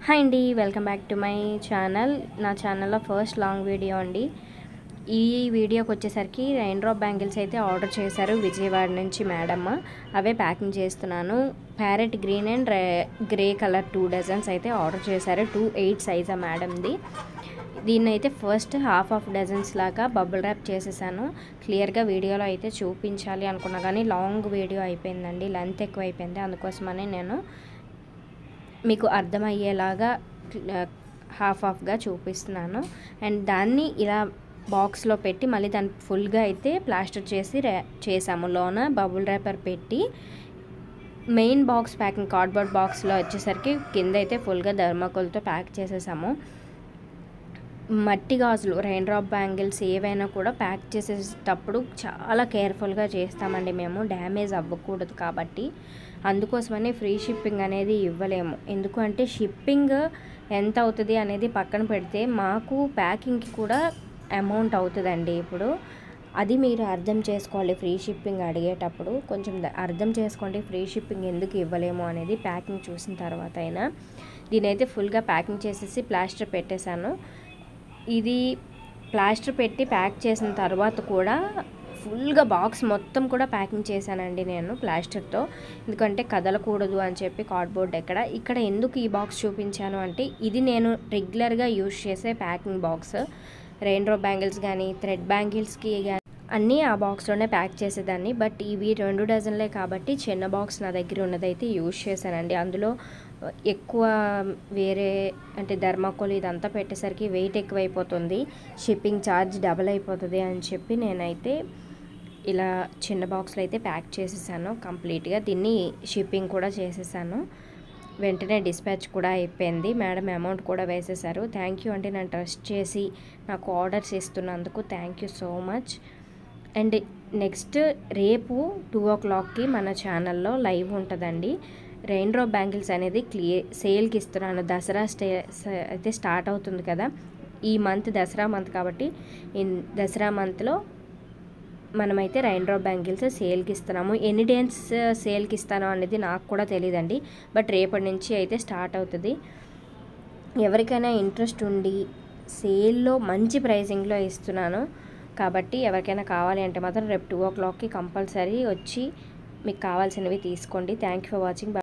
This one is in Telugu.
హాయ్ అండి, welcome back to my channel. నా ఛానల్లో ఫస్ట్ లాంగ్ వీడియో అండి. ఈ వీడియోకి వచ్చేసరికి రెయిన్ డ్రాప్ బ్యాంగిల్స్ అయితే ఆర్డర్ చేశారు విజయవాడ నుంచి మేడమ్. అవే ప్యాకింగ్ చేస్తున్నాను. Parrot green and grey colour 2 dozens అయితే ఆర్డర్ చేశారు. 2/8 సైజా మేడంది. దీన్ని అయితే ఫస్ట్ హాఫ్ డజన్స్ లాగా బబుల్ ర్యాప్ చేసేసాను. క్లియర్గా వీడియోలో అయితే చూపించాలి అనుకున్నా కానీ లాంగ్ వీడియో అయిపోయిందండి, లెంత్ ఎక్కువ అయిపోయింది. అందుకోసమని నేను మీకు అర్థమయ్యేలాగా హాఫ్గా చూపిస్తున్నాను. అండ్ దాన్ని ఇలా బాక్స్లో పెట్టి మళ్ళీ దాన్ని ఫుల్గా అయితే ప్లాస్టర్ చేసాము. లోన బబుల్ ర్యాపర్ పెట్టి మెయిన్ బాక్స్ ప్యాకింగ్ కార్డ్బోర్డ్ బాక్స్లో వచ్చేసరికి కింద అయితే ఫుల్గా థర్మాకోల్తో ప్యాక్ చేసేసాము. మట్టి గాజులు రెయిన్ డ్రాప్ బ్యాంగిల్స్ ఏవైనా కూడా ప్యాక్ చేసేటప్పుడు చాలా కేర్ఫుల్గా చేస్తామండి మేము, డ్యామేజ్ అవ్వకూడదు కాబట్టి. అందుకోసమని ఫ్రీ షిప్పింగ్ అనేది ఇవ్వలేము. ఎందుకంటే షిప్పింగ్ ఎంత అవుతుంది అనేది పక్కన పెడితే మాకు ప్యాకింగ్కి కూడా అమౌంట్ అవుతుందండి. ఇప్పుడు అది మీరు అర్థం చేసుకోవాలి. ఫ్రీ షిప్పింగ్ అడిగేటప్పుడు కొంచెం అర్థం చేసుకోండి, ఫ్రీ షిప్పింగ్ ఎందుకు ఇవ్వలేము అనేది ప్యాకింగ్ చూసిన తర్వాత అయినా. దీనైతే ఫుల్గా ప్యాకింగ్ చేసేసి ప్లాస్టర్ పెట్టేశాను. ఇది ప్లాస్టర్ పెట్టి ప్యాక్ చేసిన తర్వాత కూడా ఫుల్గా బాక్స్ మొత్తం కూడా ప్యాకింగ్ చేశానండి నేను ప్లాస్టర్తో. ఎందుకంటే కదలకూడదు అని చెప్పి కార్డ్బోర్డ్ ఇక్కడ ఎందుకు ఈ బాక్స్ చూపించాను అంటే, ఇది నేను రెగ్యులర్గా యూజ్ చేసే packing box. Rain drop bangles కానీ థ్రెడ్ బ్యాంగిల్స్కి కానీ అన్నీ ఆ బాక్స్లోనే ప్యాక్ చేసేదాన్ని. బట్ ఇవి 2 డజన్లే కాబట్టి చిన్న బాక్స్ నా దగ్గర ఉన్నదైతే యూజ్ చేశానండి. అందులో ఎక్కువ వేరే అంటే థర్మాకోల్ ఇదంతా పెట్టేసరికి వెయిట్ ఎక్కువైపోతుంది, షిప్పింగ్ ఛార్జ్ డబల్ అయిపోతుంది అని చెప్పి నేనైతే ఇలా చిన్న బాక్స్లో అయితే ప్యాక్ చేసేసాను కంప్లీట్గా. దీన్ని షిప్పింగ్ కూడా చేసేసాను. వెంటనే డిస్పాచ్ కూడా అయిపోయింది. మేడం అమౌంట్ కూడా వేసేసారు. థ్యాంక్ యూ అంటే నన్ను ట్రస్ట్ చేసి నాకు ఆర్డర్స్ ఇస్తున్నందుకు thank you so much. And next రేపు 2 o'clockకి మన ఛానల్లో లైవ్ ఉంటుందండి. రెయిన్ డ్రాప్ బ్యాంగిల్స్ అనేది సేల్కి ఇస్తున్నాను. దసరా అయితే స్టార్ట్ అవుతుంది కదా, ఈ మంత్ దసరా మంత్ కాబట్టి దసరా మంత్లో మనమైతే రెయిన్ డ్రాప్ బ్యాంగిల్స్ సేల్కి ఇస్తున్నాము. ఎన్ని డేస్ సేల్కి ఇస్తానో అనేది నాకు కూడా తెలియదండి, బట్ రేపటి నుంచి అయితే స్టార్ట్ అవుతుంది. ఎవరికైనా ఇంట్రెస్ట్ ఉండి సేల్లో మంచి ప్రైజింగ్లో ఇస్తున్నాను కాబట్టి ఎవరికైనా కావాలి అంటే మాత్రం రేపు 2 o'clockకి కంపల్సరీ వచ్చి మీకు కావాల్సినవి తీసుకోండి. Thank you for watching.